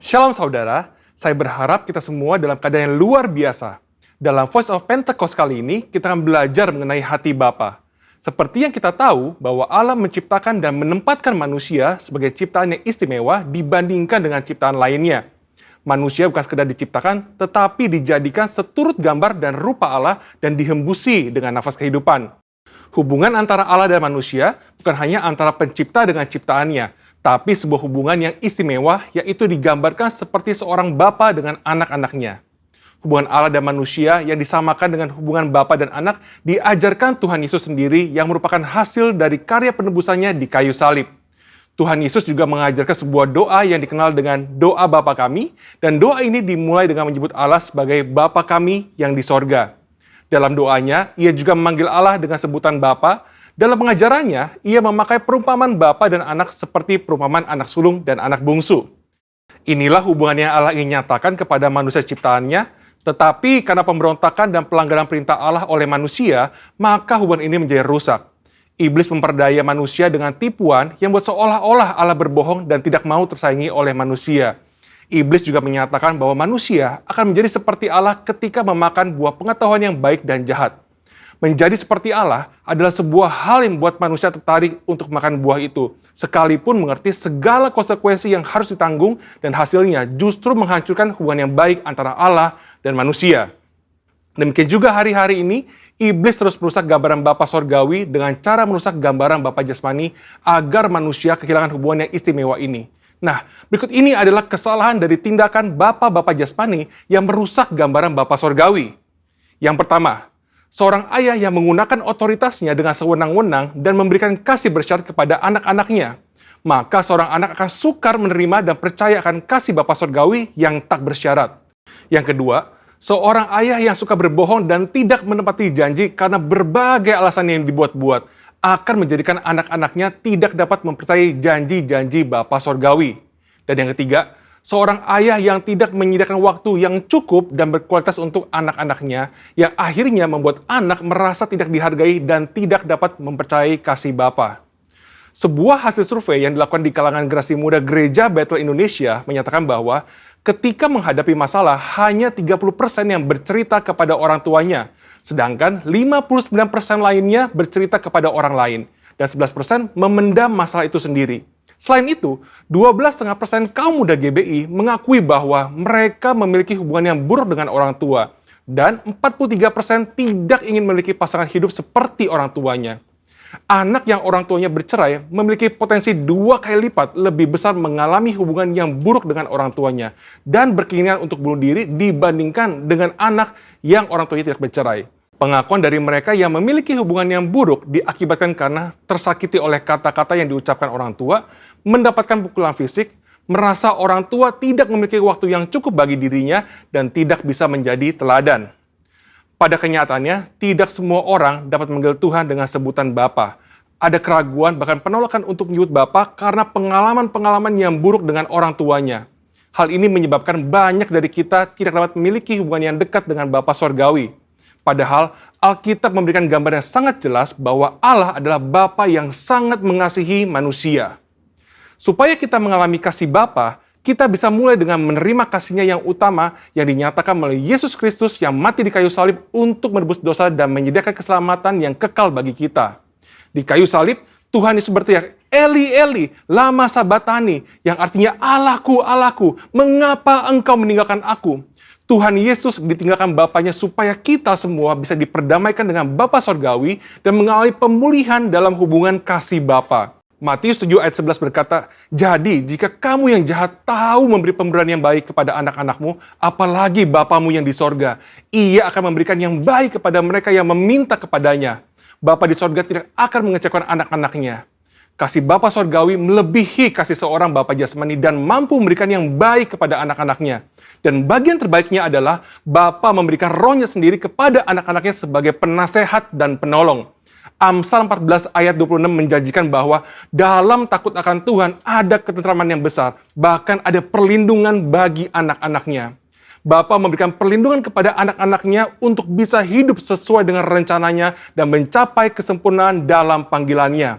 Shalom saudara, saya berharap kita semua dalam keadaan yang luar biasa. Dalam Voice of Pentecost kali ini, kita akan belajar mengenai hati Bapa. Seperti yang kita tahu bahwa Allah menciptakan dan menempatkan manusia sebagai ciptaan yang istimewa dibandingkan dengan ciptaan lainnya. Manusia bukan sekedar diciptakan, tetapi dijadikan seturut gambar dan rupa Allah dan dihembusi dengan nafas kehidupan. Hubungan antara Allah dan manusia bukan hanya antara pencipta dengan ciptaannya, tapi sebuah hubungan yang istimewa, yaitu digambarkan seperti seorang bapa dengan anak-anaknya. Hubungan Allah dan manusia yang disamakan dengan hubungan bapa dan anak diajarkan Tuhan Yesus sendiri yang merupakan hasil dari karya penebusannya di kayu salib. Tuhan Yesus juga mengajarkan sebuah doa yang dikenal dengan doa Bapa kami, dan doa ini dimulai dengan menyebut Allah sebagai Bapa kami yang di sorga. Dalam doanya, ia juga memanggil Allah dengan sebutan Bapa. Dalam pengajarannya, ia memakai perumpamaan bapa dan anak seperti perumpamaan anak sulung dan anak bungsu. Inilah hubungan yang Allah ingin nyatakan kepada manusia ciptaannya, tetapi karena pemberontakan dan pelanggaran perintah Allah oleh manusia, maka hubungan ini menjadi rusak. Iblis memperdaya manusia dengan tipuan yang buat seolah-olah Allah berbohong dan tidak mau tersaingi oleh manusia. Iblis juga menyatakan bahwa manusia akan menjadi seperti Allah ketika memakan buah pengetahuan yang baik dan jahat. Menjadi seperti Allah adalah sebuah hal yang membuat manusia tertarik untuk makan buah itu, sekalipun mengerti segala konsekuensi yang harus ditanggung dan hasilnya justru menghancurkan hubungan yang baik antara Allah dan manusia. Demikian juga hari-hari ini, iblis terus merusak gambaran Bapa Sorgawi dengan cara merusak gambaran Bapa Jasmani agar manusia kehilangan hubungan yang istimewa ini. Nah, berikut ini adalah kesalahan dari tindakan Bapa Jasmani yang merusak gambaran Bapa Sorgawi. Yang pertama, seorang ayah yang menggunakan otoritasnya dengan sewenang-wenang dan memberikan kasih bersyarat kepada anak-anaknya. Maka seorang anak akan sukar menerima dan percaya akan kasih Bapa Sorgawi yang tak bersyarat. Yang kedua, seorang ayah yang suka berbohong dan tidak menepati janji karena berbagai alasan yang dibuat-buat akan menjadikan anak-anaknya tidak dapat mempercayai janji-janji Bapa Sorgawi. Dan yang ketiga, seorang ayah yang tidak menyediakan waktu yang cukup dan berkualitas untuk anak-anaknya, yang akhirnya membuat anak merasa tidak dihargai dan tidak dapat mempercayai kasih Bapa. Sebuah hasil survei yang dilakukan di kalangan generasi muda Gereja Bethel Indonesia menyatakan bahwa ketika menghadapi masalah, hanya 30% yang bercerita kepada orang tuanya, sedangkan 59% lainnya bercerita kepada orang lain, dan 11% memendam masalah itu sendiri. Selain itu, 12,5% kaum muda GBI mengakui bahwa mereka memiliki hubungan yang buruk dengan orang tua, dan 43% tidak ingin memiliki pasangan hidup seperti orang tuanya. Anak yang orang tuanya bercerai memiliki potensi 2 kali lipat lebih besar mengalami hubungan yang buruk dengan orang tuanya dan berkeinginan untuk bunuh diri dibandingkan dengan anak yang orang tuanya tidak bercerai. Pengakuan dari mereka yang memiliki hubungan yang buruk diakibatkan karena tersakiti oleh kata-kata yang diucapkan orang tua, mendapatkan pukulan fisik, merasa orang tua tidak memiliki waktu yang cukup bagi dirinya, dan tidak bisa menjadi teladan. Pada kenyataannya, tidak semua orang dapat memanggil Tuhan dengan sebutan Bapa. Ada keraguan, bahkan penolakan untuk menyebut Bapa karena pengalaman-pengalaman yang buruk dengan orang tuanya. Hal ini menyebabkan banyak dari kita tidak dapat memiliki hubungan yang dekat dengan Bapa Sorgawi. Padahal, Alkitab memberikan gambar yang sangat jelas bahwa Allah adalah Bapa yang sangat mengasihi manusia. Supaya kita mengalami kasih Bapa, kita bisa mulai dengan menerima kasihnya yang utama yang dinyatakan melalui Yesus Kristus yang mati di kayu salib untuk menebus dosa dan menyediakan keselamatan yang kekal bagi kita. Di kayu salib, Tuhan Yesus berteriak, Eli, Eli, lama sabatani, yang artinya Allahku, Allahku, mengapa engkau meninggalkan aku? Tuhan Yesus ditinggalkan Bapanya supaya kita semua bisa diperdamaikan dengan Bapa Sorgawi dan mengalami pemulihan dalam hubungan kasih Bapa. Matius 7 ayat 11 berkata, jadi jika kamu yang jahat tahu memberi pemberian yang baik kepada anak-anakmu, apalagi Bapamu yang di sorga, ia akan memberikan yang baik kepada mereka yang meminta kepadanya. Bapa di sorga tidak akan mengecewakan anak-anaknya. Kasih Bapa Sorgawi melebihi kasih seorang Bapa Jasmani dan mampu memberikan yang baik kepada anak-anaknya. Dan bagian terbaiknya adalah Bapa memberikan rohnya sendiri kepada anak-anaknya sebagai penasehat dan penolong. Amsal 14 ayat 26 menjanjikan bahwa dalam takut akan Tuhan ada ketentraman yang besar, bahkan ada perlindungan bagi anak-anaknya. Bapa memberikan perlindungan kepada anak-anaknya untuk bisa hidup sesuai dengan rencananya dan mencapai kesempurnaan dalam panggilannya.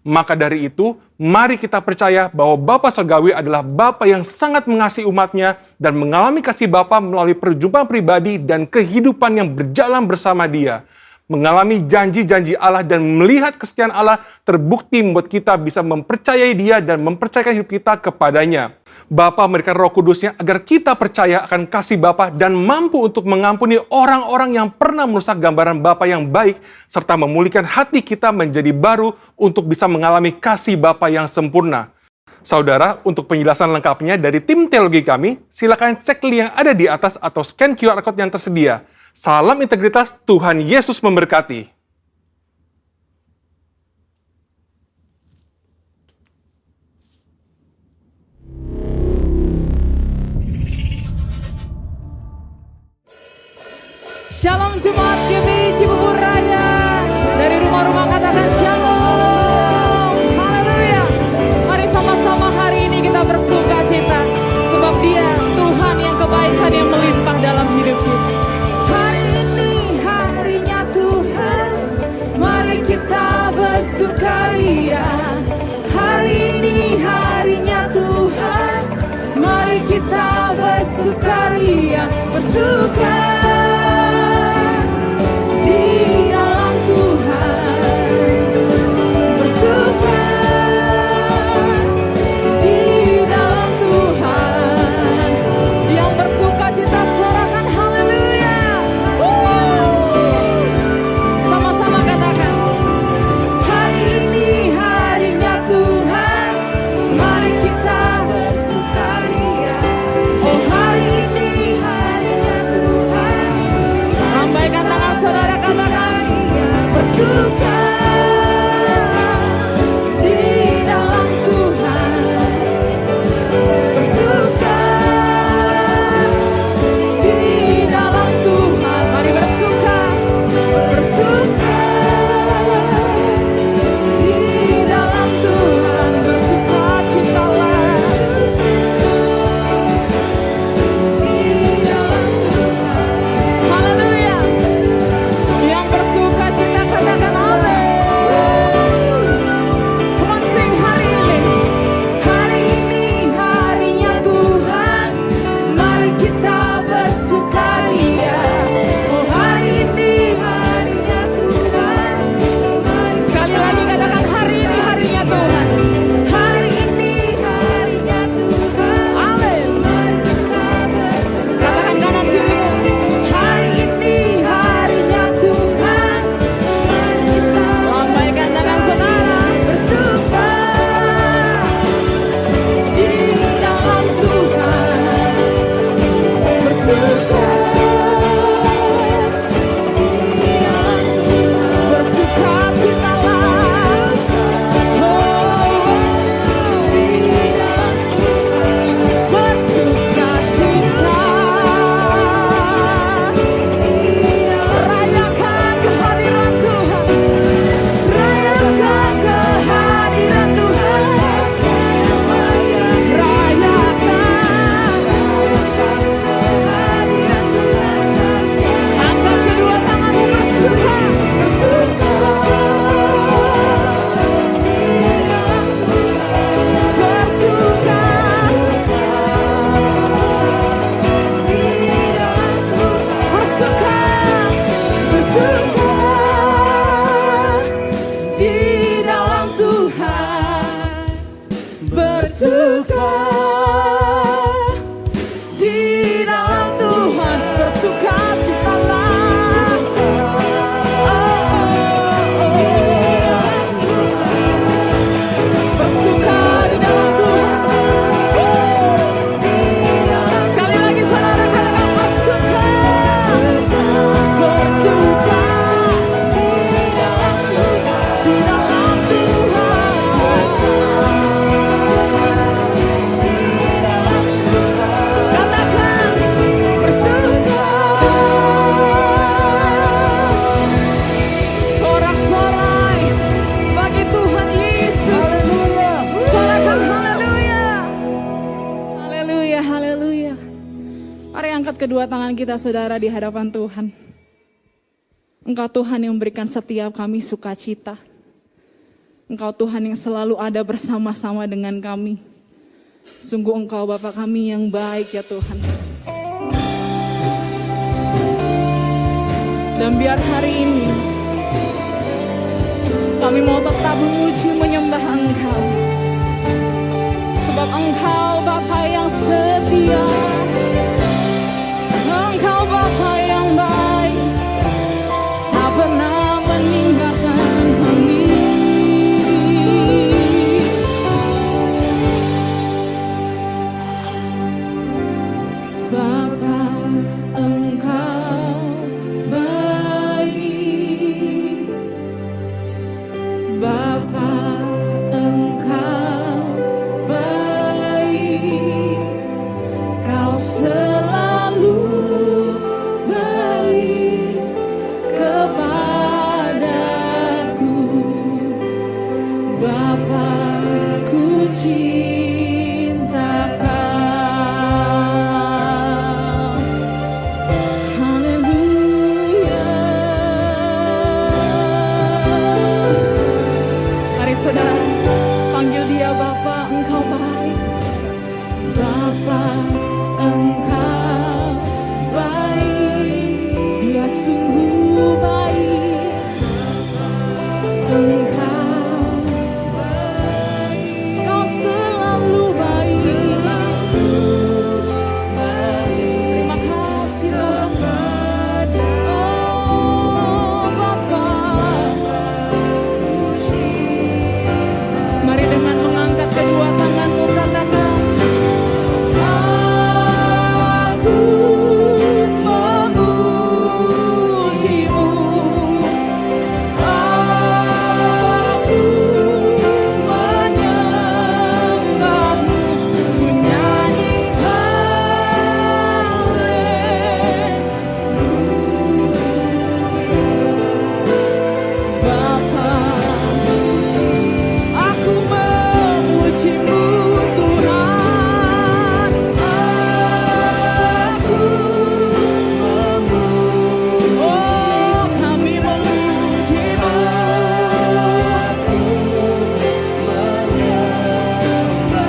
Maka dari itu, mari kita percaya bahwa Bapa Surgawi adalah Bapa yang sangat mengasihi umatnya dan mengalami kasih Bapa melalui perjumpaan pribadi dan kehidupan yang berjalan bersama Dia. Mengalami janji-janji Allah dan melihat kesetiaan Allah terbukti membuat kita bisa mempercayai Dia dan mempercayakan hidup kita kepadanya. Bapa memberikan Roh Kudusnya agar kita percaya akan kasih Bapa dan mampu untuk mengampuni orang-orang yang pernah merusak gambaran Bapa yang baik serta memulihkan hati kita menjadi baru untuk bisa mengalami kasih Bapa yang sempurna. Saudara, untuk penjelasan lengkapnya dari tim teologi kami, silakan cek link yang ada di atas atau scan QR Code yang tersedia. Salam integritas, Tuhan Yesus memberkati. Shalom Jemaat GPI Cibubur Raya. Dari rumah-rumah katakan shalom. Haleluya. Mari sama-sama hari ini kita bersuka cita. Sebab Dia Tuhan yang kebaikan yang melimpah dalam hidup kita. Hari ini harinya Tuhan. Mari kita bersukaria. Hari ini harinya Tuhan. Mari kita bersukaria. Bersuka. Kedua tangan kita saudara di hadapan Tuhan. Engkau Tuhan yang memberikan setiap kami sukacita. Engkau Tuhan yang selalu ada bersama-sama dengan kami. Sungguh Engkau Bapa kami yang baik ya Tuhan. Dan biar hari ini kami mau tetap memuji menyembah Engkau. Sebab Engkau Bapa yang setia, Engkau Bapa yang baik, tak pernah meninggalkan kami. Bapa, Engkau baik. Bapa, Engkau baik. Kau selalu baik kepadaku. Bapa, ku cinta Kau. Haleluya. Mari saudara, panggil dia Bapa, Engkau baik. Bapa, Engkau baik. Dia sungguh baik. Engkau baik. Kau selalu baik. Terima kasih Tuhan. Oh Bapa. Mari dengan mengangkat kedua tanganmu katakan, aku memujimu, aku menyembahmu, ku nyanyi Bapa. Aku memujimu Tuhan, aku memuji, oh kami memujimu, aku menyembahmu,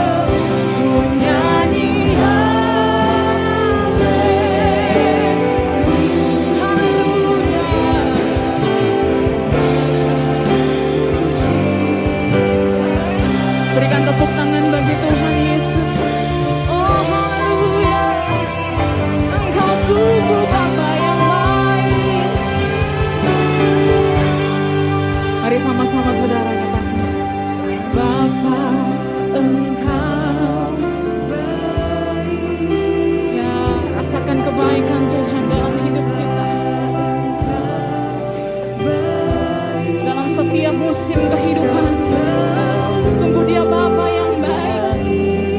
ku nyanyi haleluya. Berikan tepuk tangan bagi Tuhan Yesus. Oh haleluya. Engkau sungguh Bapa yang baik. Mari sama-sama saudara katakan, Bapa, Engkau baik. Ya, rasakan kebaikan Tuhan dalam hidup kita. Dalam setiap musim kehidupan, sungguh Dia Bapa yang baik.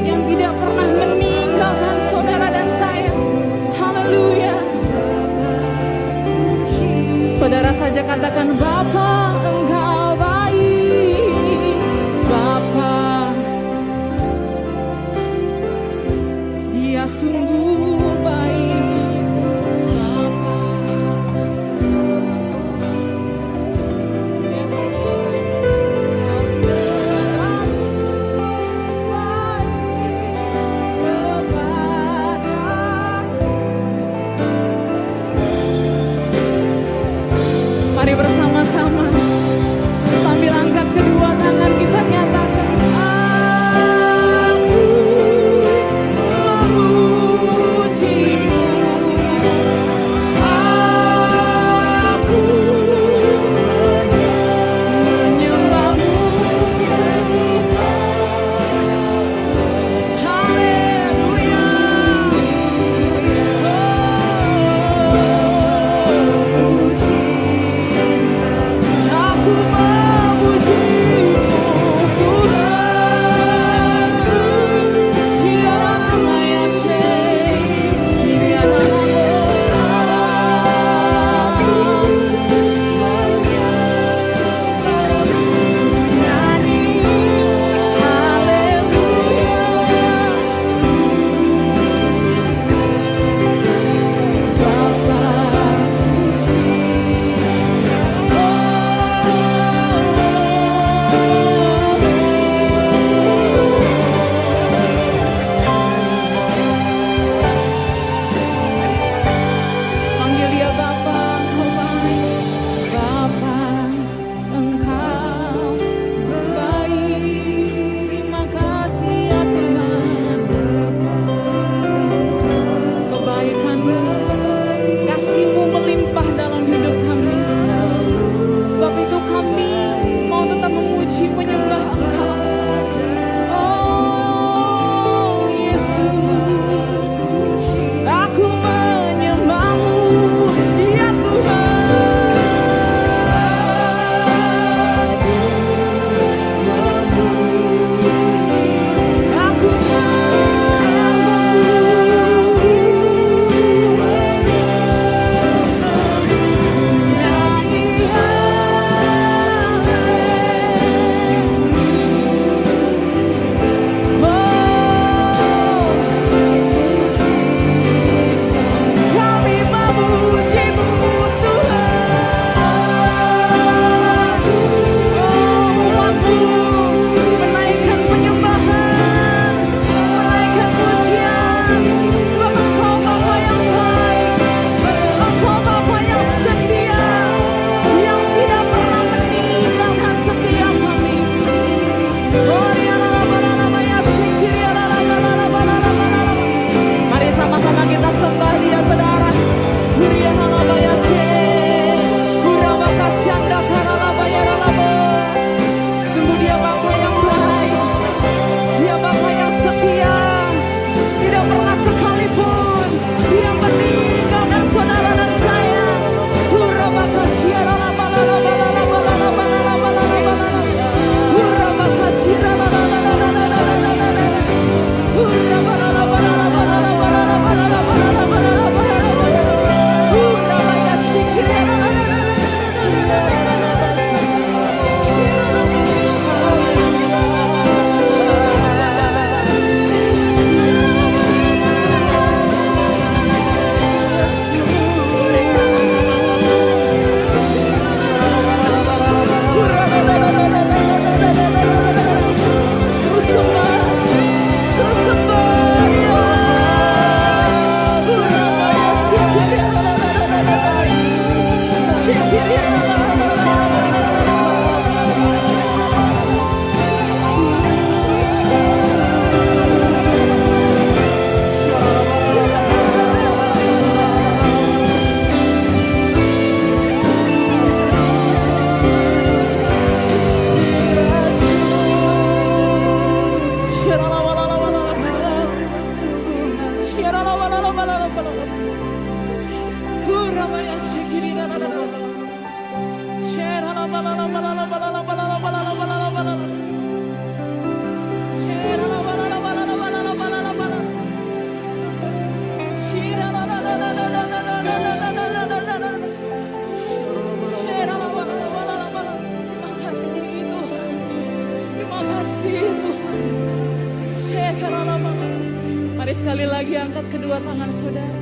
Boleh sekali lagi angkat kedua tangan saudara.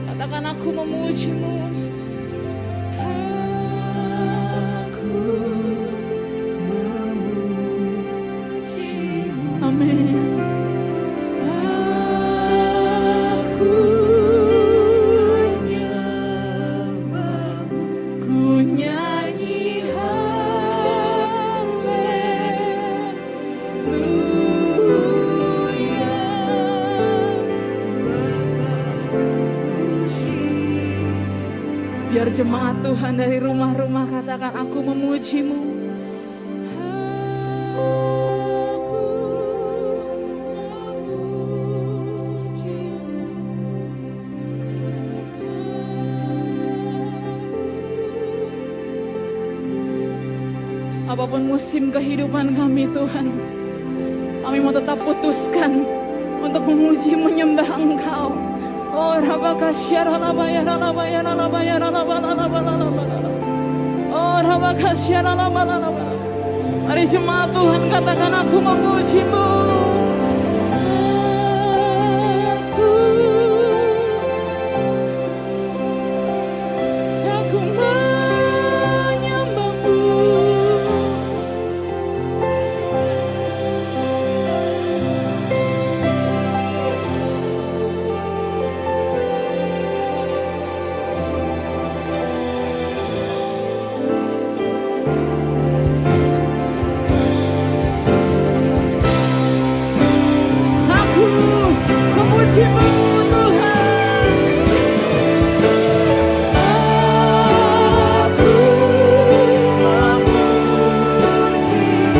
Katakan aku memuji-Mu. Amin. Aku menyembah-Mu, ku nyanyi haleluya. Biar jemaat Tuhan dari rumah-rumah katakan aku memuji-Mu. Apapun musim kehidupan kami Tuhan, kami mau tetap putuskan untuk memuji menyembah Engkau. Oh rabakasyara labayara labayara labayara labayara labayara. Oh rabakasyara labayara labayara. Mari jemaat Tuhan katakan aku memuji-Mu. Aku menyembah-Mu. Aku memuji-Mu Tuhan. Aku memuji-Mu.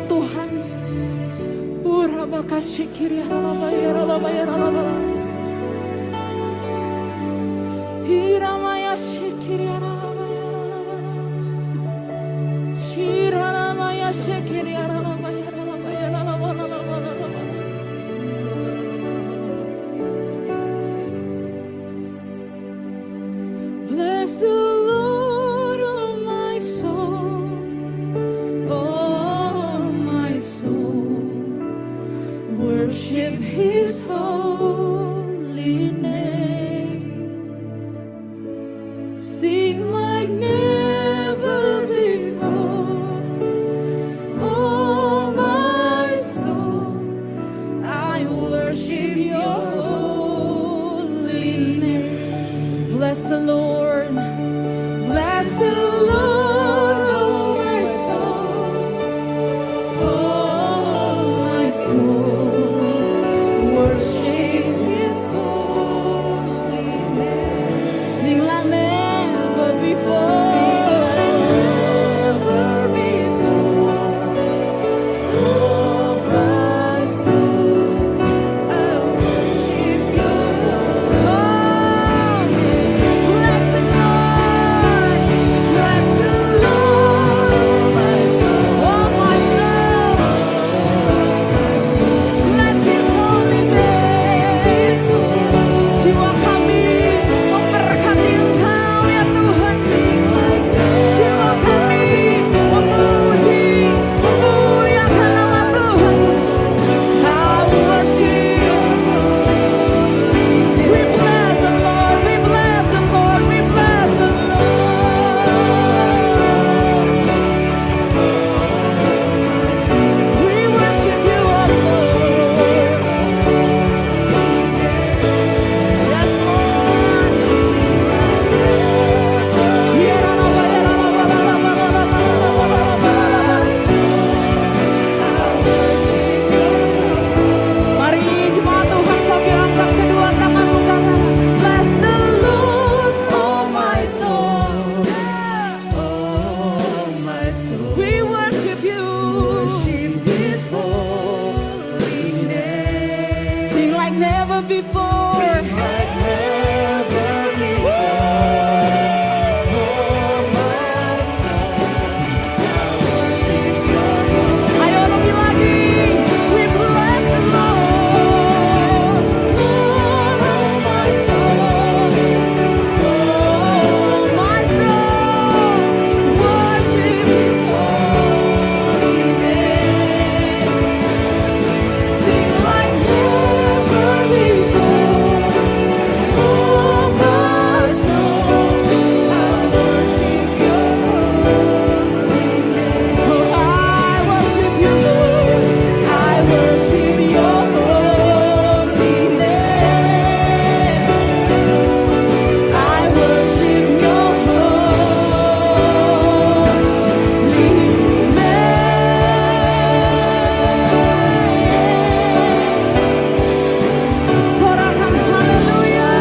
Tuhan. Bless the Lord, oh my soul, oh my soul, worship His holy name. Sing like never before, oh my soul, I worship Your holy name. Bless the Lord. Bless the Lord, oh my soul, oh my soul, worship His holy name. Sing like never before, never before. Oh my soul, I worship Your holy name. Bless the Lord, bless the Lord, my soul, oh my soul, bless His holy name. Jiwa kami memberkati Engkau ya Tuhan. Jiwa kami memuji, memuliakan nama Tuhan. I worship. We bless the Lord, we bless the Lord, we bless the Lord. We worship You, our Lord. Yes, Lord. Mari jemaat Tuhan sambil angkat kedua tangan buka tangan. Bless the Lord, oh my soul, oh my soul. We worship You, worship His holy name. Sing like never before, sing like never before. Oh my soul, I worship Your holy. Ayo lebih lagi. We bless the Lord, Lord, oh my soul, oh my soul, worship His holy name. Sing like never before, oh my soul, I worship Your holy name. Oh, I worship You, Lord, I worship Your holy name. I worship Your holy name. Sorakan haleluya.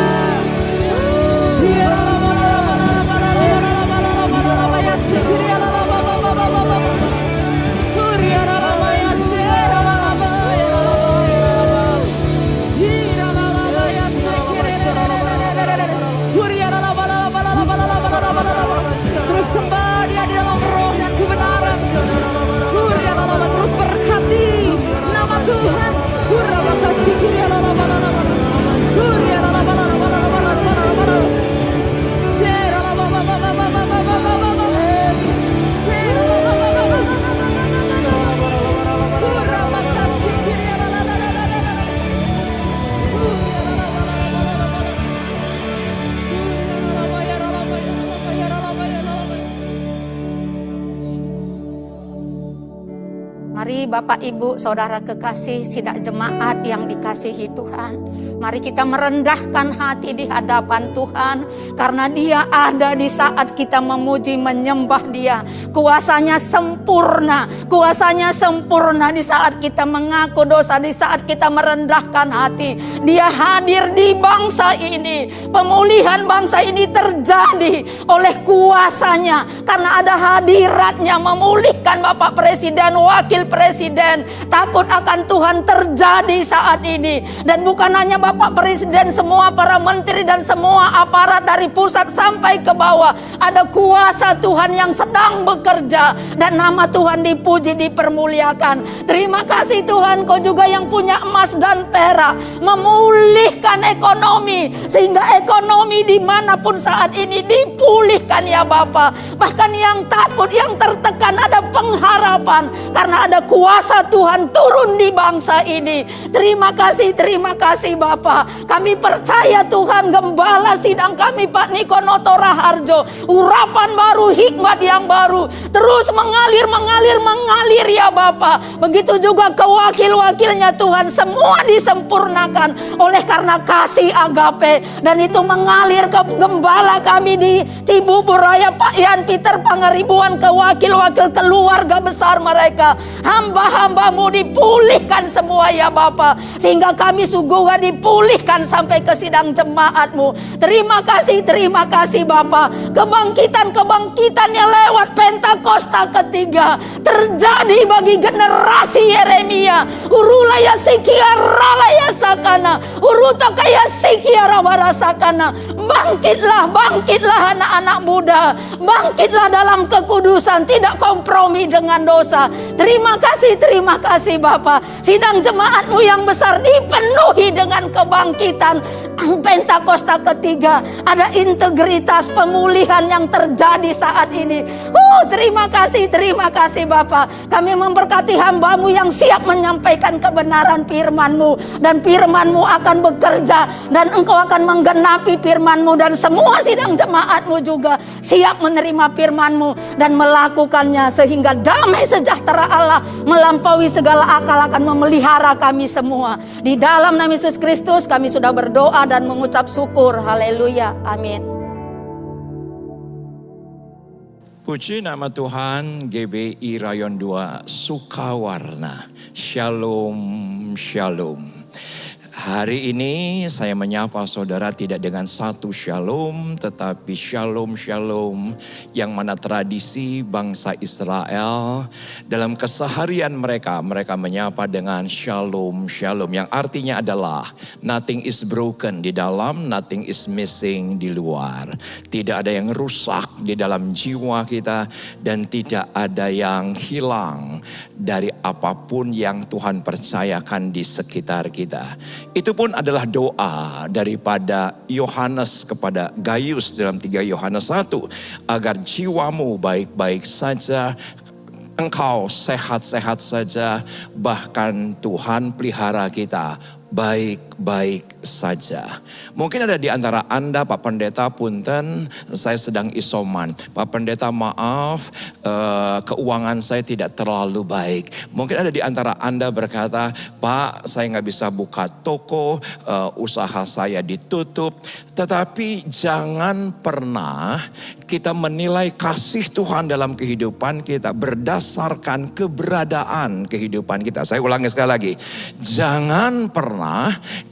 Terus sembah Dia di dalam roh dan kebenaran. Terus berkati nama Tuhan. Mari Bapak Ibu Saudara kekasih sidang jemaat yang dikasihi Tuhan, mari kita merendahkan hati di hadapan Tuhan, karena Dia ada di saat kita memuji menyembah Dia. Kuasanya sempurna di saat kita mengaku dosa, di saat kita merendahkan hati. Dia hadir di bangsa ini. Pemulihan bangsa ini terjadi oleh kuasanya, karena ada hadiratnya memulihkan Bapak Presiden, Wakil Presiden, Presiden. Takut akan Tuhan terjadi saat ini. Dan bukan hanya Bapak Presiden, semua para menteri dan semua aparat dari pusat sampai ke bawah. Ada kuasa Tuhan yang sedang bekerja. Dan nama Tuhan dipuji, dipermuliakan. Terima kasih Tuhan, Kau juga yang punya emas dan perak. Memulihkan ekonomi. Sehingga ekonomi dimanapun saat ini dipulihkan ya Bapa. Bahkan yang takut, yang tertekan, ada pengharapan. Karena ada kuasa Tuhan turun di bangsa ini. Terima kasih Bapa. Kami percaya Tuhan, Gembala sidang kami Pak Niko Noto Raharjo, urapan baru, hikmat yang baru terus mengalir ya Bapa. Begitu juga ke wakil-wakilnya Tuhan, semua disempurnakan oleh karena kasih agape. Dan itu mengalir ke Gembala kami di Cibubur Raya Pak Yan Peter Pangaribuan, ke wakil-wakil keluarga besar mereka. Hamba-hambamu dipulihkan semua ya Bapa. Sehingga kami juga dipulihkan sampai ke sidang jemaatmu. Terima kasih Bapa. Kebangkitan yang lewat Pentakosta ketiga terjadi bagi generasi Yeremia. Urulaya sikia ralaya sakana, urutakaya sikia rabarasakana. Bangkitlah anak-anak muda. Bangkitlah dalam kekudusan, tidak kompromi dengan dosa. Terima kasih Bapa. Sidang jemaatmu yang besar dipenuhi dengan kebangkitan Pentakosta ketiga. Ada integritas pemulihan yang terjadi saat ini. Terima kasih Bapa. Kami memberkati hamba-Mu yang siap menyampaikan kebenaran firman-Mu. Dan firman-Mu akan bekerja. Dan Engkau akan menggenapi firman-Mu. Dan semua sidang jemaat-Mu juga siap menerima firman-Mu dan melakukannya. Sehingga damai sejahtera Allah melampaui segala akal akan memelihara kami semua. Di dalam nama Yesus Kristus kami sudah berdoa dan mengucap syukur. Haleluya. Amin. Puji nama Tuhan. GBI Rayon 2 Sukawarna. Shalom, shalom. Hari ini saya menyapa saudara tidak dengan satu shalom, tetapi shalom yang mana tradisi bangsa Israel dalam keseharian mereka menyapa dengan shalom yang artinya adalah nothing is broken di dalam, nothing is missing di luar. Tidak ada yang rusak di dalam jiwa kita dan tidak ada yang hilang dari apapun yang Tuhan percayakan di sekitar kita. Itu pun adalah doa daripada Yohanes kepada Gaius dalam 3 Yohanes 1. Agar jiwamu baik-baik saja, engkau sehat-sehat saja, bahkan Tuhan pelihara kita baik-baik saja. Mungkin ada di antara Anda, Pak Pendeta, punten, saya sedang isoman. Pak Pendeta, maaf, keuangan saya tidak terlalu baik. Mungkin ada di antara Anda berkata, Pak, saya nggak bisa buka toko, usaha saya ditutup. Tetapi jangan pernah kita menilai kasih Tuhan dalam kehidupan kita berdasarkan keberadaan kehidupan kita. Saya ulangi sekali lagi. Jangan pernah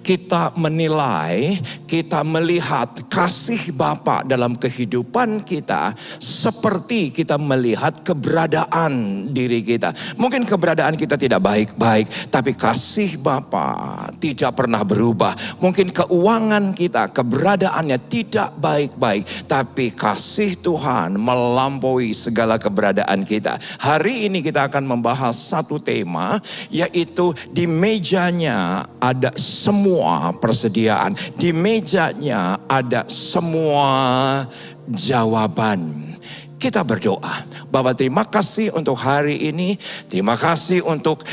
kita menilai, kita melihat kasih Bapa dalam kehidupan kita seperti kita melihat keberadaan diri kita. Mungkin keberadaan kita tidak baik-baik, tapi kasih Bapa tidak pernah berubah. Mungkin keuangan kita, keberadaannya tidak baik-baik, tapi kasih Tuhan melampaui segala keberadaan kita. Hari ini kita akan membahas satu tema, yaitu di mejanya ada semua persediaan. Di mejanya ada semua jawaban. Kita berdoa. Bapa, terima kasih untuk hari ini. Terima kasih untuk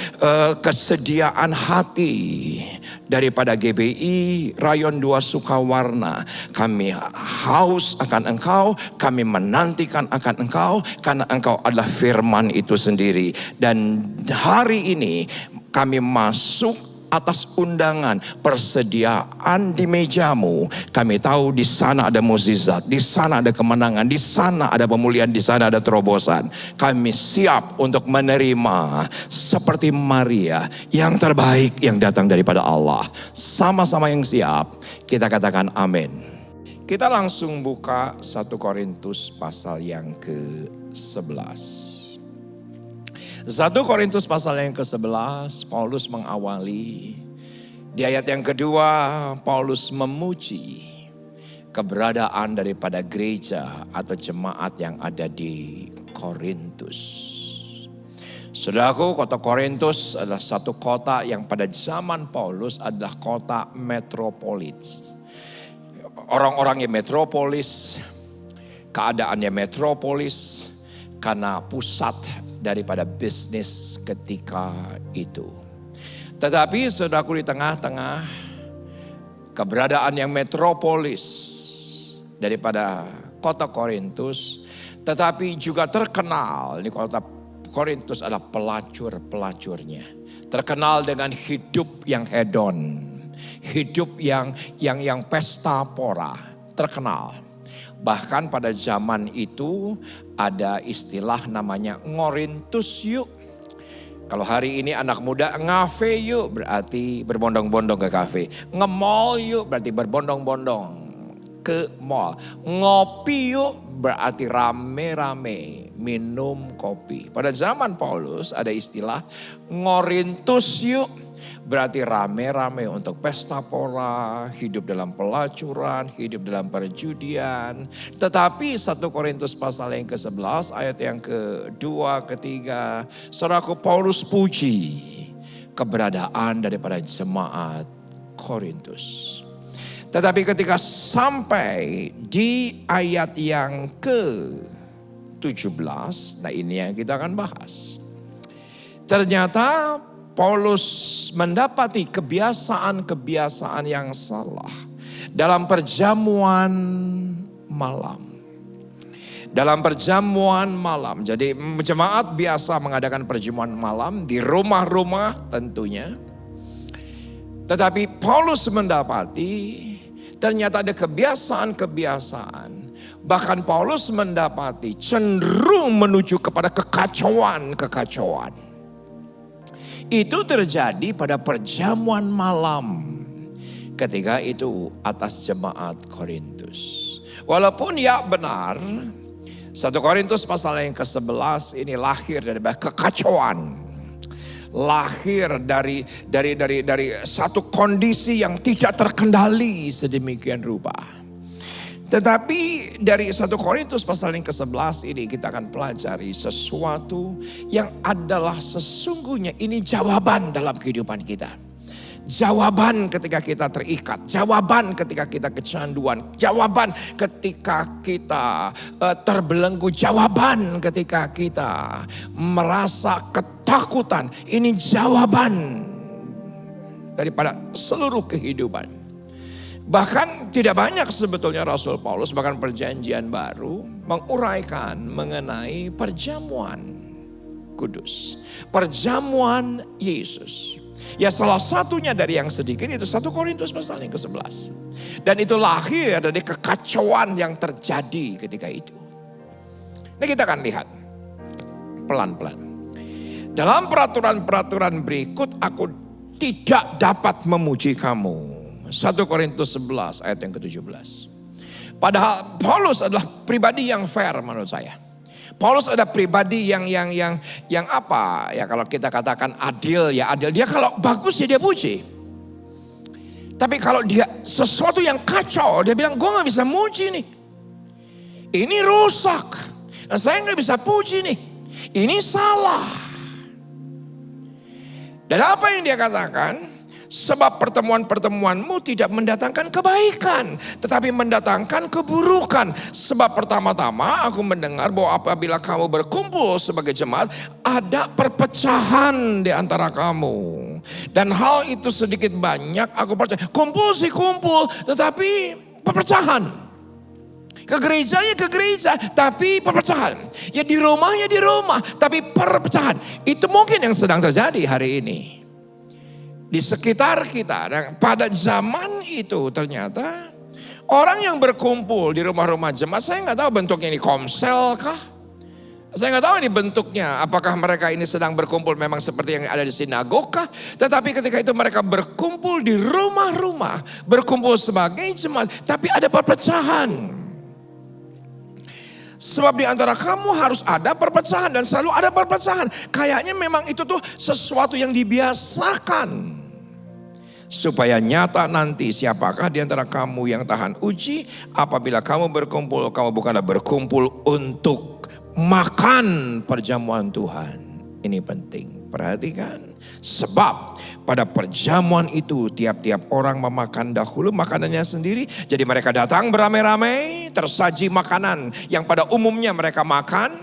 kesediaan hati daripada GBI Rayon 2 Sukawarna. Kami haus akan Engkau, kami menantikan akan Engkau, karena Engkau adalah firman itu sendiri. Dan hari ini kami masuk atas undangan persediaan di mejamu. Kami tahu di sana ada mukjizat, di sana ada kemenangan, di sana ada pemulihan, di sana ada terobosan. Kami siap untuk menerima seperti Maria yang terbaik yang datang daripada Allah. Sama-sama yang siap, kita katakan amin. Kita langsung buka 1 Korintus pasal yang ke-11. 1 Korintus pasal yang ke-11, Paulus mengawali. Di ayat yang kedua, Paulus memuji keberadaan daripada gereja atau jemaat yang ada di Korintus. Saudaraku, kota Korintus adalah satu kota yang pada zaman Paulus adalah kota metropolis. Orang-orangnya metropolis, keadaannya metropolis karena pusat daripada bisnis ketika itu. Tetapi saudaraku, di tengah-tengah keberadaan yang metropolis daripada kota Korintus, tetapi juga terkenal di kota Korintus adalah pelacur-pelacurnya. Terkenal dengan hidup yang hedon, hidup yang pesta pora, terkenal. Bahkan pada zaman itu ada istilah namanya ngorintus yuk. Kalau hari ini anak muda ngafe yuk berarti berbondong-bondong ke kafe. Nge-mall yuk berarti berbondong-bondong ke mall. Ngopi yuk berarti rame-rame minum kopi. Pada zaman Paulus ada istilah ngorintus yuk. Berarti rame-rame untuk pesta pora, hidup dalam pelacuran, hidup dalam perjudian. Tetapi 1 Korintus pasal yang ke-11 ayat yang kedua, ketiga. Saudaraku, Paulus puji keberadaan daripada jemaat Korintus. Tetapi ketika sampai di ayat yang ke-17, nah ini yang kita akan bahas. Ternyata Paulus mendapati kebiasaan-kebiasaan yang salah dalam perjamuan malam. Dalam perjamuan malam, jadi jemaat biasa mengadakan perjamuan malam di rumah-rumah tentunya. Tetapi Paulus mendapati ternyata ada kebiasaan-kebiasaan. Bahkan Paulus mendapati cenderung menuju kepada kekacauan-kekacauan. Itu terjadi pada perjamuan malam. Ketika itu atas jemaat Korintus. Walaupun ya benar, 1 Korintus pasal yang ke-11 ini lahir dari kekacauan. Lahir dari satu kondisi yang tidak terkendali sedemikian rupa. Tetapi dari 1 Korintus pasal yang ke-11 ini kita akan pelajari sesuatu yang adalah sesungguhnya ini jawaban dalam kehidupan kita. Jawaban ketika kita terikat, jawaban ketika kita kecanduan, jawaban ketika kita terbelenggu, jawaban ketika kita merasa ketakutan. Ini jawaban daripada seluruh kehidupan. Bahkan tidak banyak sebetulnya Rasul Paulus, bahkan perjanjian baru menguraikan mengenai perjamuan kudus, perjamuan Yesus. Ya salah satunya dari yang sedikit itu 1 Korintus pasal yang ke-11. Dan itu lahir dari kekacauan yang terjadi ketika itu. Nah kita akan lihat pelan-pelan. Dalam peraturan-peraturan berikut aku tidak dapat memuji kamu. 1 Korintus 11 ayat yang ke-17. Padahal Paulus adalah pribadi yang fair menurut saya. Paulus ada pribadi yang apa ya, kalau kita katakan adil ya adil. Dia kalau bagus ya dia puji. Tapi kalau dia sesuatu yang kacau dia bilang gue gak bisa muji nih. Ini rusak. Nah, saya gak bisa puji nih. Ini salah. Dan apa yang dia katakan? Sebab pertemuan-pertemuanmu tidak mendatangkan kebaikan, tetapi mendatangkan keburukan. Sebab pertama-tama aku mendengar bahwa apabila kamu berkumpul sebagai jemaat, ada perpecahan di antara kamu. Dan hal itu sedikit banyak aku percaya. Kumpul sih kumpul, tetapi perpecahan. Ke gerejanya ke gereja, tapi perpecahan. Ya di rumahnya di rumah, tapi perpecahan. Itu mungkin yang sedang terjadi hari ini. Di sekitar kita. Dan pada zaman itu ternyata orang yang berkumpul di rumah-rumah jemaat, saya nggak tahu bentuknya ini komsel kah? Saya nggak tahu ini bentuknya. Apakah mereka ini sedang berkumpul memang seperti yang ada di sinagog kah? Tetapi ketika itu mereka berkumpul di rumah-rumah, berkumpul sebagai jemaat, tapi ada perpecahan. Sebab di antara kamu harus ada perpecahan dan selalu ada perpecahan. Kayaknya memang itu tuh sesuatu yang dibiasakan. Supaya nyata nanti siapakah di antara kamu yang tahan uji. Apabila kamu berkumpul, kamu bukanlah berkumpul untuk makan perjamuan Tuhan. Ini penting, perhatikan. Sebab pada perjamuan itu tiap-tiap orang memakan dahulu makanannya sendiri. Jadi mereka datang beramai-ramai, tersaji makanan yang pada umumnya mereka makan.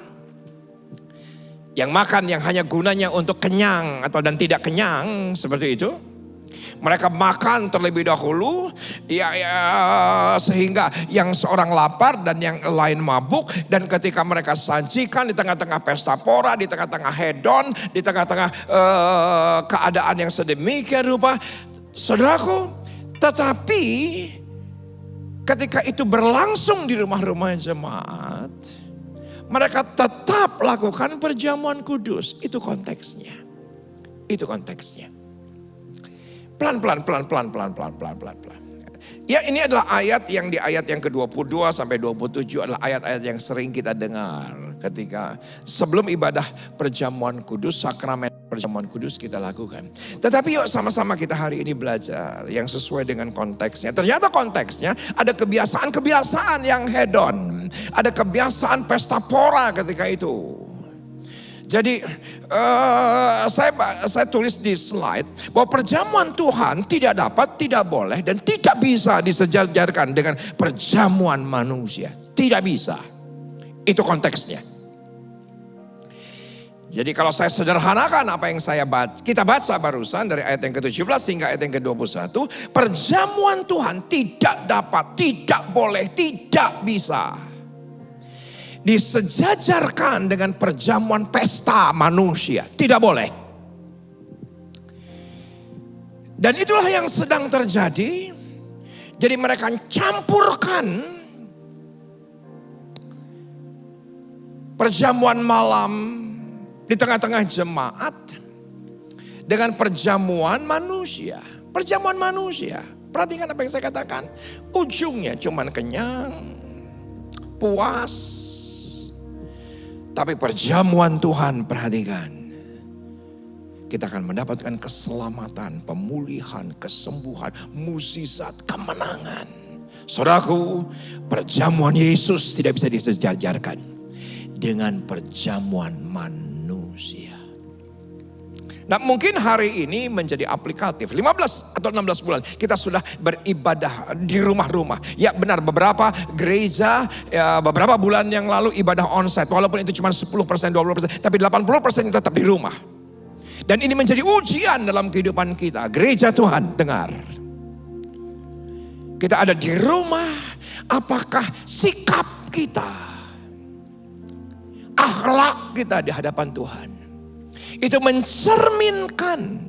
Yang makan yang hanya gunanya untuk kenyang atau dan tidak kenyang, seperti itu. Mereka makan terlebih dahulu, sehingga yang seorang lapar dan yang lain mabuk. Dan ketika mereka sajikan di tengah-tengah pesta pora, di tengah-tengah hedon, di tengah-tengah keadaan yang sedemikian rupa, saudaraku, tetapi ketika itu berlangsung di rumah-rumah jemaat, mereka tetap lakukan perjamuan kudus. Itu konteksnya. Itu konteksnya. Pelan-pelan. Ya, ini adalah ayat yang di ayat yang ke-22 sampai 27 adalah ayat-ayat yang sering kita dengar ketika sebelum ibadah perjamuan kudus, sakramen perjamuan kudus kita lakukan. Tetapi yuk sama-sama kita hari ini belajar yang sesuai dengan konteksnya. Ternyata konteksnya ada kebiasaan-kebiasaan yang hedon. Ada kebiasaan pesta pora ketika itu. Jadi saya tulis di slide bahwa perjamuan Tuhan tidak dapat, tidak boleh dan tidak bisa disejajarkan dengan perjamuan manusia. Tidak bisa. Itu konteksnya. Jadi kalau saya sederhanakan apa yang kita baca barusan dari ayat yang ke-17 hingga ayat yang ke-21. Perjamuan Tuhan tidak dapat, tidak boleh, tidak bisa disejajarkan dengan perjamuan pesta manusia. Tidak boleh. Dan itulah yang sedang terjadi. Jadi mereka campurkan perjamuan malam di tengah-tengah jemaat dengan perjamuan manusia. Perjamuan manusia. Perhatikan apa yang saya katakan. Ujungnya cuman kenyang, puas. Tapi perjamuan Tuhan, perhatikan. Kita akan mendapatkan keselamatan, pemulihan, kesembuhan, mukjizat, kemenangan. Saudaraku, perjamuan Yesus tidak bisa disejajarkan dengan perjamuan manusia. Nah, mungkin hari ini menjadi aplikatif. 15 atau 16 bulan kita sudah beribadah di rumah-rumah. Ya benar, beberapa gereja beberapa bulan yang lalu ibadah onsite. Walaupun itu cuma 10%, 20%. Tapi 80% tetap di rumah. Dan ini menjadi ujian dalam kehidupan kita. Gereja Tuhan, dengar. Kita ada di rumah. Apakah sikap kita, akhlak kita di hadapan Tuhan itu mencerminkan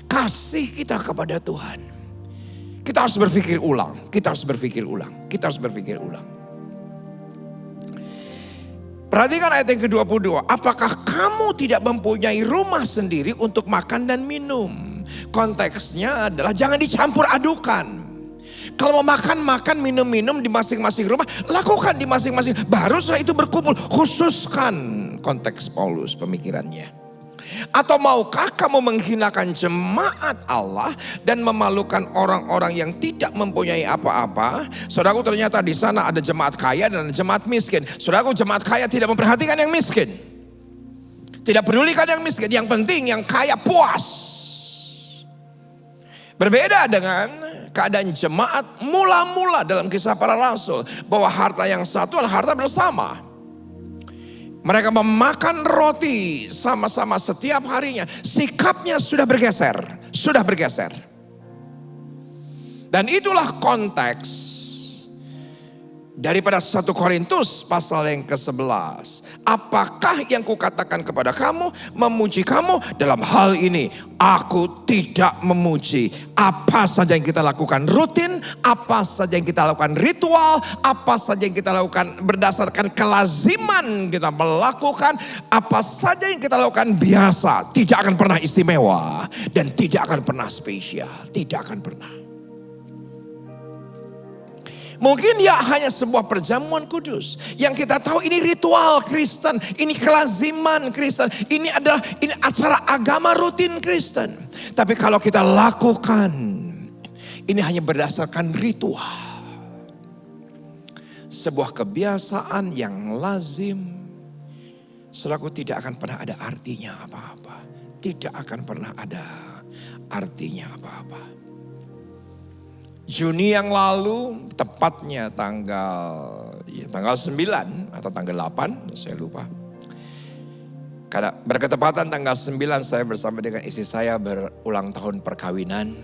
kasih kita kepada Tuhan? Kita harus berpikir ulang. Perhatikan ayat yang ke-22. Apakah kamu tidak mempunyai rumah sendiri untuk makan dan minum? Konteksnya adalah jangan dicampur adukan. Kalau mau makan, minum di masing-masing rumah, lakukan di masing-masing. Baru setelah itu berkumpul, khususkan konteks Paulus pemikirannya. Atau maukah kamu menghinakan jemaat Allah dan memalukan orang-orang yang tidak mempunyai apa-apa? Saudaraku, ternyata di sana ada jemaat kaya dan jemaat miskin. Saudaraku, jemaat kaya tidak memperhatikan yang miskin. Tidak pedulikan yang miskin. Yang penting yang kaya puas. Berbeda dengan keadaan jemaat mula-mula dalam Kisah Para Rasul. Bahwa harta yang satu adalah harta bersama. Mereka memakan roti sama-sama setiap harinya. Sikapnya sudah bergeser. Dan itulah konteks daripada 1 Korintus pasal yang ke-11. Apakah yang kukatakan kepada kamu, memuji kamu? Dalam hal ini aku tidak memuji. Apa saja yang kita lakukan rutin, apa saja yang kita lakukan ritual, apa saja yang kita lakukan berdasarkan kelaziman kita melakukan, apa saja yang kita lakukan biasa, tidak akan pernah istimewa dan tidak akan pernah spesial, tidak akan pernah. Mungkin ya hanya sebuah perjamuan kudus yang kita tahu ini ritual Kristen, ini kelaziman Kristen, ini acara agama rutin Kristen. Tapi kalau kita lakukan, ini hanya berdasarkan ritual. Sebuah kebiasaan yang lazim, saudaraku, tidak akan pernah ada artinya apa-apa. Tidak akan pernah ada artinya apa-apa. Juni yang lalu, tepatnya tanggal 9 atau tanggal 8, saya lupa. Karena berketepatan tanggal 9 saya bersama dengan istri saya berulang tahun perkawinan.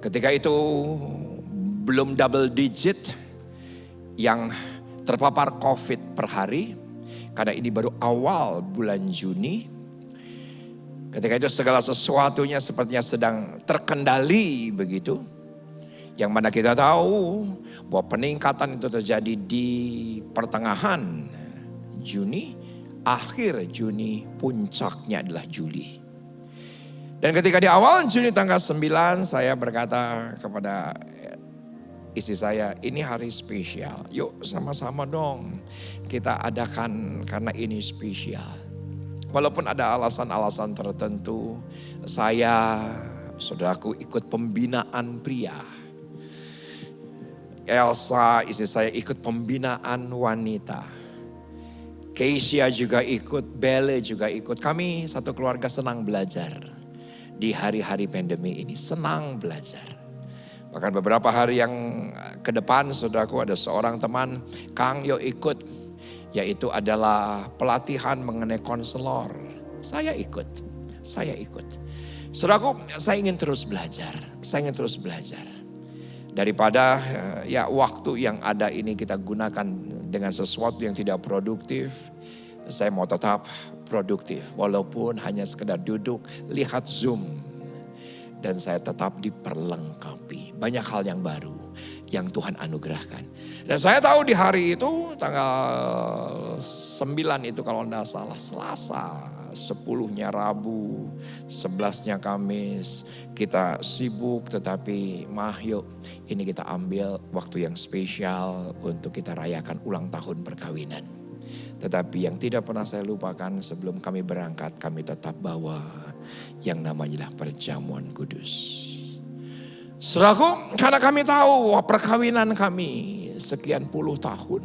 Ketika itu belum double digit yang terpapar COVID per hari. Karena ini baru awal bulan Juni. Ketika itu segala sesuatunya sepertinya sedang terkendali begitu. Yang mana kita tahu bahwa peningkatan itu terjadi di pertengahan Juni, akhir Juni, puncaknya adalah Juli. Dan ketika di awal Juni tanggal 9 saya berkata kepada istri saya, ini hari spesial. Yuk sama-sama dong kita adakan karena ini spesial. Walaupun ada alasan-alasan tertentu, saya, saudaraku, ikut pembinaan pria. Elsa, istri saya, ikut pembinaan wanita. Keisha juga ikut, Belle juga ikut. Kami satu keluarga senang belajar di hari-hari pandemi ini. Senang belajar. Bahkan beberapa hari yang ke depan, saudaraku, ada seorang teman, Kang, yuk ikut. Yaitu adalah pelatihan mengenai konselor. Saya ikut. Saudaraku, saya ingin terus belajar. Daripada ya waktu yang ada ini kita gunakan dengan sesuatu yang tidak produktif. Saya mau tetap produktif. Walaupun hanya sekedar duduk, lihat Zoom. Dan saya tetap diperlengkapi. Banyak hal yang baru yang Tuhan anugerahkan. Dan saya tahu di hari itu tanggal 9 itu kalau tidak salah Selasa. 10-nya Rabu, 11-nya Kamis, kita sibuk tetapi yuk ini kita ambil waktu yang spesial untuk kita rayakan ulang tahun perkawinan. Tetapi yang tidak pernah saya lupakan sebelum kami berangkat, kami tetap bawa yang namanya perjamuan kudus. Saudaraku, karena kami tahu perkawinan kami sekian puluh tahun.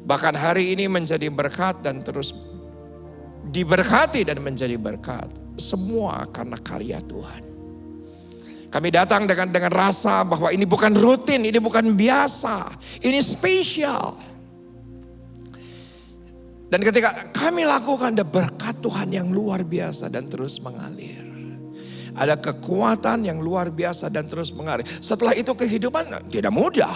Bahkan hari ini menjadi berkat dan terus diberkati dan menjadi berkat. Semua karena karya Tuhan. Kami datang dengan rasa bahwa ini bukan rutin, ini bukan biasa, ini spesial. Dan ketika kami lakukan, ada berkat Tuhan yang luar biasa dan terus mengalir. Ada kekuatan yang luar biasa dan terus mengalir. Setelah itu kehidupan tidak mudah.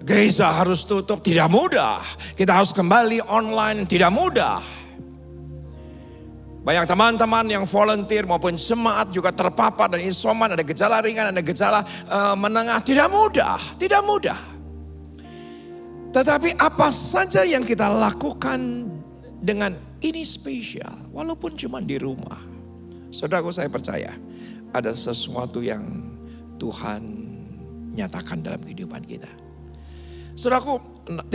Gereja harus tutup, tidak mudah. Kita harus kembali online, tidak mudah. Banyak teman-teman yang volunteer maupun jemaat juga terpapar dan isoman, ada gejala ringan, ada gejala menengah. Tidak mudah. Tetapi apa saja yang kita lakukan dengan ini spesial, walaupun cuma di rumah. Saudaraku, saya percaya ada sesuatu yang Tuhan nyatakan dalam kehidupan kita. Saudaraku, 15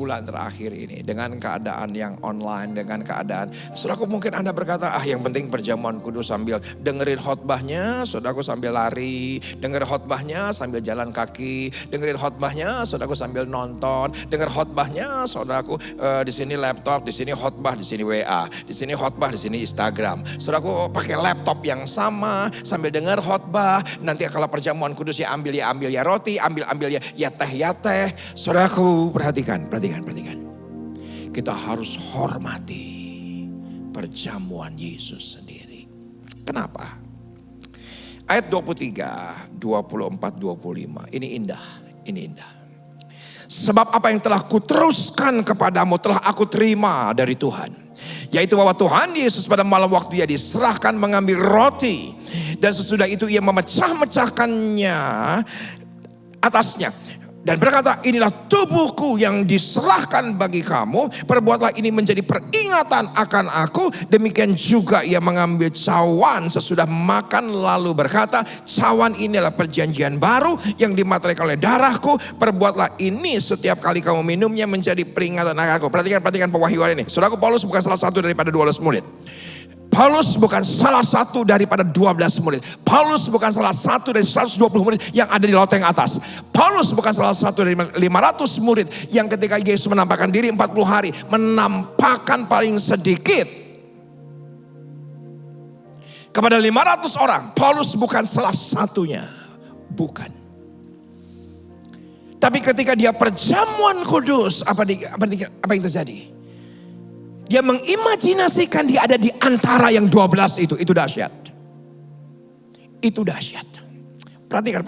bulan terakhir ini dengan keadaan yang online, dengan keadaan, saudaraku mungkin Anda berkata, yang penting perjamuan kudus sambil dengerin khotbahnya, saudaraku sambil lari, dengerin khotbahnya sambil jalan kaki, dengerin khotbahnya, saudaraku sambil nonton, denger khotbahnya, saudaraku di sini laptop, di sini khotbah, di sini WA, di sini khotbah, di sini Instagram. Saudaraku pakai laptop yang sama sambil denger khotbah, nanti kalau perjamuan kudus ya ambil ya roti, ambil ya teh. Saudaraku, perhatikan. Kita harus hormati perjamuan Yesus sendiri. Kenapa? Ayat 23, 24, 25. Ini indah. Sebab apa yang telah kuteruskan kepadamu telah aku terima dari Tuhan. Yaitu bahwa Tuhan Yesus pada malam waktu ia diserahkan mengambil roti. Dan sesudah itu ia memecah-mecahkannya atasnya. Dan berkata, inilah tubuhku yang diserahkan bagi kamu. Perbuatlah ini menjadi peringatan akan aku. Demikian juga ia mengambil cawan sesudah makan lalu berkata, cawan ini adalah perjanjian baru yang dimateraikan oleh darahku. Perbuatlah ini setiap kali kamu minumnya menjadi peringatan akan aku. Perhatikan pewahyuan ini. Saudaraku, Paulus bukan salah satu daripada 12 murid. Paulus bukan salah satu daripada 12 murid. Paulus bukan salah satu dari 120 murid yang ada di loteng atas. Paulus bukan salah satu dari 500 murid yang ketika Yesus menampakkan diri 40 hari menampakkan paling sedikit kepada 500 orang. Paulus bukan salah satunya. Bukan. Tapi ketika dia perjamuan kudus, apa yang terjadi? Dia mengimajinasikan dia ada di antara yang 12 itu. Itu dahsyat. Itu dahsyat. Perhatikan.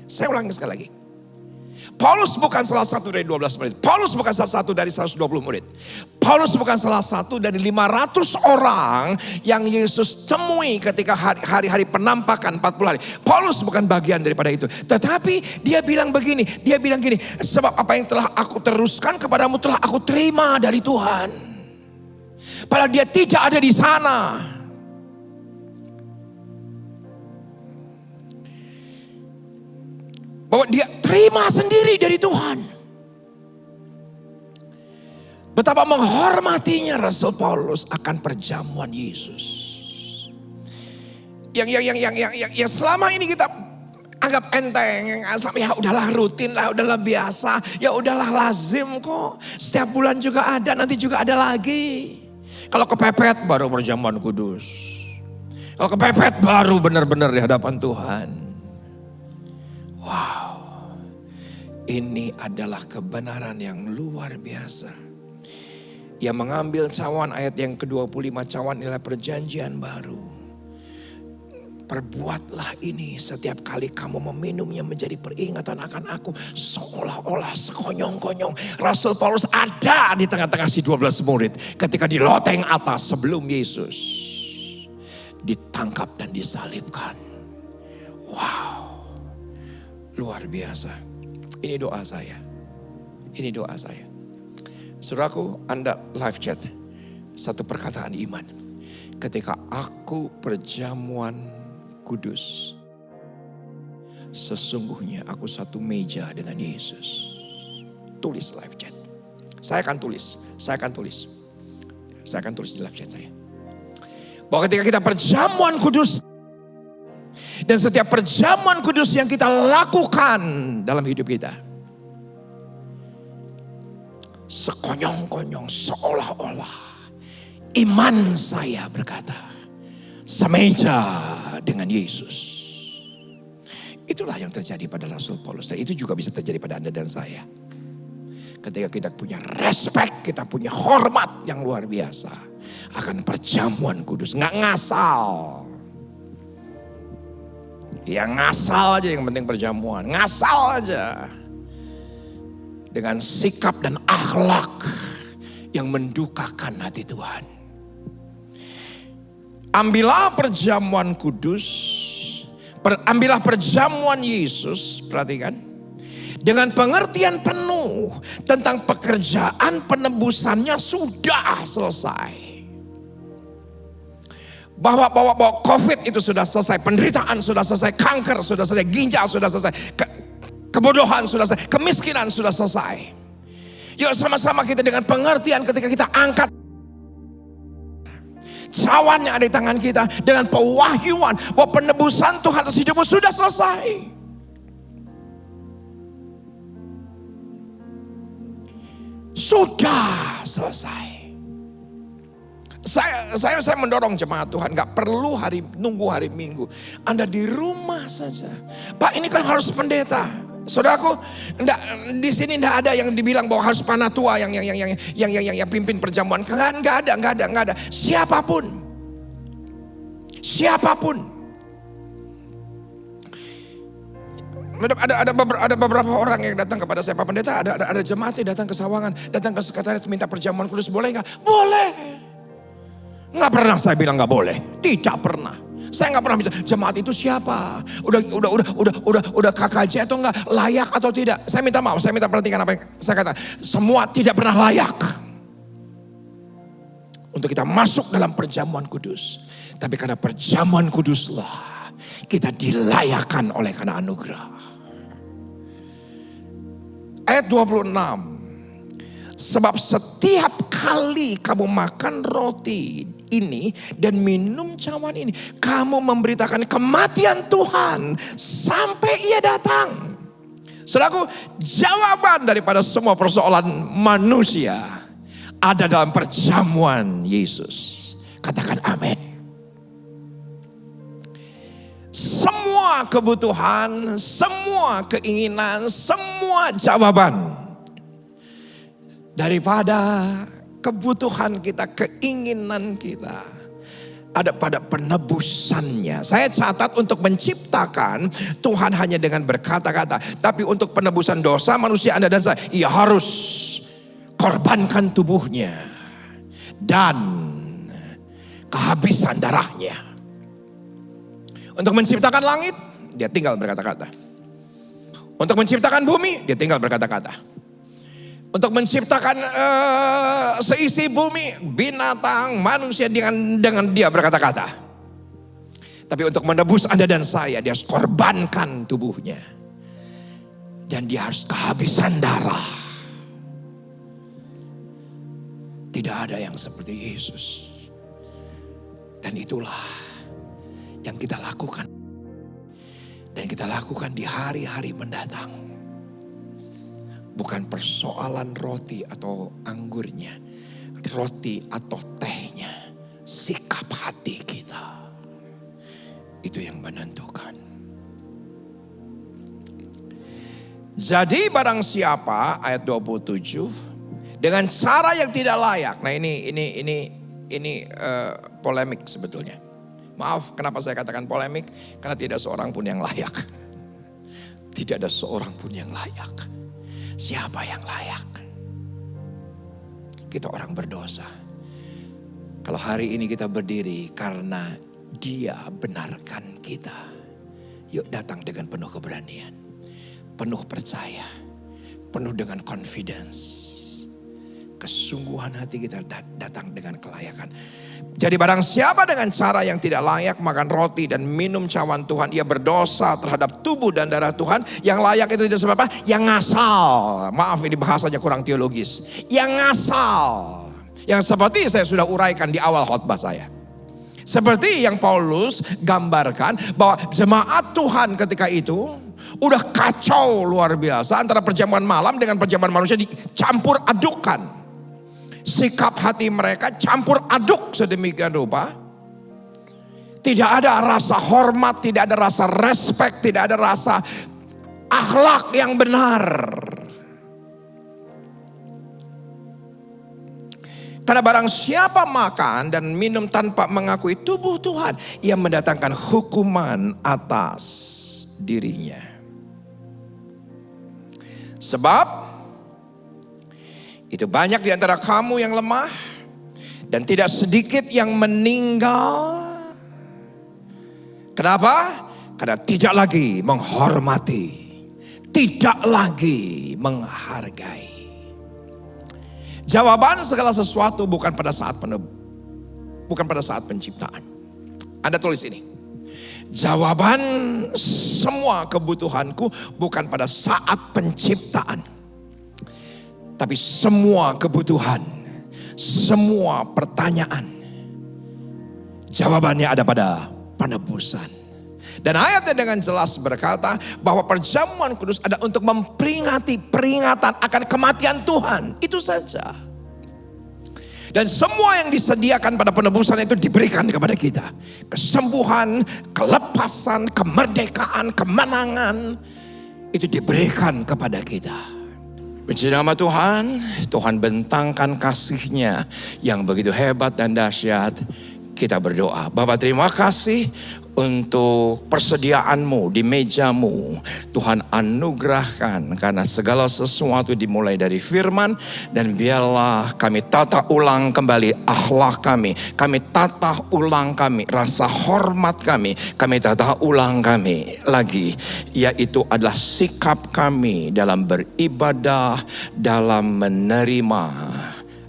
Saya ulangi sekali lagi. Paulus bukan salah satu dari 12 murid. Paulus bukan salah satu dari 120 murid. Paulus bukan salah satu dari 500 orang yang Yesus temui ketika hari-hari penampakan 40 hari. Paulus bukan bagian daripada itu. Tetapi dia bilang begini. Dia bilang gini. Sebab apa yang telah aku teruskan kepadamu telah aku terima dari Tuhan. Padahal dia tidak ada di sana. Bahwa dia terima sendiri dari Tuhan. Betapa menghormatinya Rasul Paulus akan perjamuan Yesus. Yang selama ini kita anggap enteng, ya udahlah rutin lah, udahlah biasa, ya udahlah lazim kok. Setiap bulan juga ada, nanti juga ada lagi. Kalau kepepet baru perjamuan kudus. Kalau kepepet baru benar-benar di hadapan Tuhan. Wow. Ini adalah kebenaran yang luar biasa. Yang mengambil cawan ayat yang ke-25, cawan adalah perjanjian baru. Perbuatlah ini setiap kali kamu meminumnya menjadi peringatan akan aku. Seolah-olah sekonyong-konyong. Rasul Paulus ada di tengah-tengah si 12 murid. Ketika di loteng atas sebelum Yesus ditangkap dan disalibkan. Wow. Luar biasa. Ini doa saya. Ini doa saya. Saudaraku, Anda live chat. Satu perkataan iman. Ketika aku perjamuan kudus, sesungguhnya aku satu meja dengan Yesus. Tulis live chat. Saya akan tulis di live chat saya. Bahwa ketika kita perjamuan kudus, dan setiap perjamuan kudus yang kita lakukan dalam hidup kita, sekonyong-konyong, seolah-olah iman saya berkata, semeja dengan Yesus. Itulah yang terjadi pada Rasul Paulus. Dan itu juga bisa terjadi pada Anda dan saya. Ketika kita punya respect, kita punya hormat yang luar biasa akan perjamuan kudus. Nggak ngasal. Ya ngasal aja, yang penting perjamuan. Ngasal aja. Dengan sikap dan akhlak yang mendukakan hati Tuhan. Ambillah perjamuan kudus. Ambillah perjamuan Yesus. Perhatikan. Dengan pengertian penuh tentang pekerjaan penebusannya sudah selesai. Bahwa COVID itu sudah selesai, penderitaan sudah selesai, kanker sudah selesai, ginjal sudah selesai, kebodohan sudah selesai, kemiskinan sudah selesai. Yuk sama-sama kita dengan pengertian ketika kita angkat cawan yang ada di tangan kita dengan pewahyuan bahwa penebusan Tuhan atas hidupmu sudah selesai. Sudah selesai. Saya mendorong jemaat Tuhan, gak perlu nunggu hari Minggu. Anda di rumah saja. Pak, ini kan harus pendeta. Saudaraku, di sini tidak ada yang dibilang bahwa harus panatua yang pimpin perjamuan. Nggak ada. Siapapun. Ada beberapa orang yang datang kepada saya, Pak Pendeta, ada jemaat yang datang ke Sawangan, datang ke sekretariat minta perjamuan kudus, boleh nggak? Boleh. Nggak pernah saya bilang nggak boleh. Tidak pernah. Saya nggak pernah bisa jemaat itu siapa, udah KKJ atau enggak, layak atau tidak. Saya minta maaf, saya minta perhatikan apa yang saya katakan. Semua tidak pernah layak untuk kita masuk dalam perjamuan kudus. Tapi karena perjamuan kuduslah kita dilayakkan oleh karena anugerah. Ayat 26. Sebab setiap kali kamu makan roti ini dan minum cawan ini, kamu memberitakan kematian Tuhan sampai ia datang. Saudaraku, jawaban daripada semua persoalan manusia ada dalam perjamuan Yesus. Katakan amin. Semua kebutuhan, semua keinginan, semua jawaban daripada kebutuhan kita, keinginan kita ada pada penebusannya. Saya catat, untuk menciptakan Tuhan hanya dengan berkata-kata, tapi untuk penebusan dosa manusia Anda dan saya, ia harus korbankan tubuhnya dan kehabisan darahnya. Untuk menciptakan langit, dia tinggal berkata-kata. Untuk menciptakan bumi, dia tinggal berkata-kata. Untuk menciptakan seisi bumi, binatang, manusia dengan dia berkata-kata. Tapi untuk menebus Anda dan saya, dia harus korbankan tubuhnya. Dan dia harus kehabisan darah. Tidak ada yang seperti Yesus. Dan itulah yang kita lakukan. Dan kita lakukan di hari-hari mendatang. Bukan persoalan roti atau anggurnya, roti atau tehnya, sikap hati kita. Itu yang menentukan. Jadi barang siapa, ayat 27, dengan cara yang tidak layak. Nah ini polemik sebetulnya. Maaf kenapa saya katakan polemik, karena tidak seorang pun yang layak. Tidak ada seorang pun yang layak. Siapa yang layak? Kita orang berdosa. Kalau hari ini kita berdiri karena Dia benarkan kita, yuk datang dengan penuh keberanian, penuh percaya, penuh dengan confidence. Kesungguhan hati kita datang dengan kelayakan. Jadi barang siapa dengan cara yang tidak layak makan roti dan minum cawan Tuhan, ia berdosa terhadap tubuh dan darah Tuhan. Yang layak itu tidak sebab apa? Yang ngasal. Maaf ini bahasanya kurang teologis. Yang ngasal. Yang seperti saya sudah uraikan di awal khotbah saya. Seperti yang Paulus gambarkan bahwa jemaat Tuhan ketika itu udah kacau luar biasa antara perjamuan malam dengan perjamuan manusia, dicampur adukan. Sikap hati mereka campur aduk sedemikian rupa. Tidak ada rasa hormat, tidak ada rasa respect, tidak ada rasa akhlak yang benar. Karena barang siapa makan dan minum tanpa mengakui tubuh Tuhan, ia mendatangkan hukuman atas dirinya. Sebab itu banyak di antara kamu yang lemah dan tidak sedikit yang meninggal. Kenapa? Karena tidak lagi menghormati, tidak lagi menghargai. Jawaban segala sesuatu bukan pada saat penciptaan. Anda tulis ini. Jawaban semua kebutuhanku bukan pada saat penciptaan. Tapi semua kebutuhan, semua pertanyaan, jawabannya ada pada penebusan. Dan ayatnya dengan jelas berkata bahwa perjamuan kudus ada untuk memperingati peringatan akan kematian Tuhan. Itu saja. Dan semua yang disediakan pada penebusan itu diberikan kepada kita. Kesembuhan, kelepasan, kemerdekaan, kemenangan, itu diberikan kepada kita. Puji nama Tuhan, Tuhan bentangkan kasih-Nya yang begitu hebat dan dahsyat kita berdoa. Bapa, terima kasih untuk persediaanmu di mejamu. Tuhan anugerahkan karena segala sesuatu dimulai dari firman. Dan biarlah kami tata ulang kembali akhlak kami. Kami tata ulang kami rasa hormat kami. Kami tata ulang kami lagi. Yaitu adalah sikap kami dalam beribadah, dalam menerima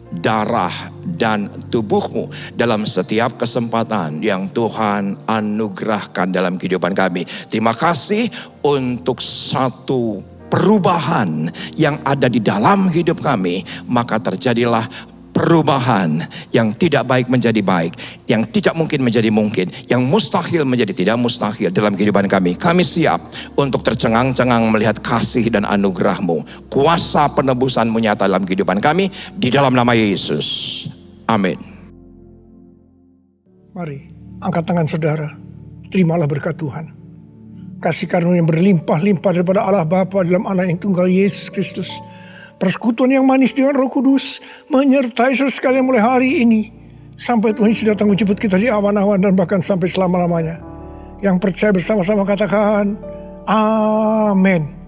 darah dan tubuhmu dalam setiap kesempatan yang Tuhan anugerahkan dalam kehidupan kami. Terima kasih untuk satu perubahan yang ada di dalam hidup kami. Maka terjadilah perubahan yang tidak baik menjadi baik, yang tidak mungkin menjadi mungkin, yang mustahil menjadi tidak mustahil dalam kehidupan kami. Kami siap untuk tercengang-cengang melihat kasih dan anugerah-Mu. Kuasa penebusan-Mu nyata dalam kehidupan kami, di dalam nama Yesus. Amin. Mari, angkat tangan saudara. Terimalah berkat Tuhan. Kasih karunia yang berlimpah-limpah daripada Allah Bapa dalam Anak yang tunggal Yesus Kristus. Persekutuan yang manis dengan Roh Kudus menyertai saudara sekalian mulai hari ini sampai Tuhan Yesus datang menjemput kita di awan-awan dan bahkan sampai selama-lamanya. Yang percaya bersama-sama katakan amin.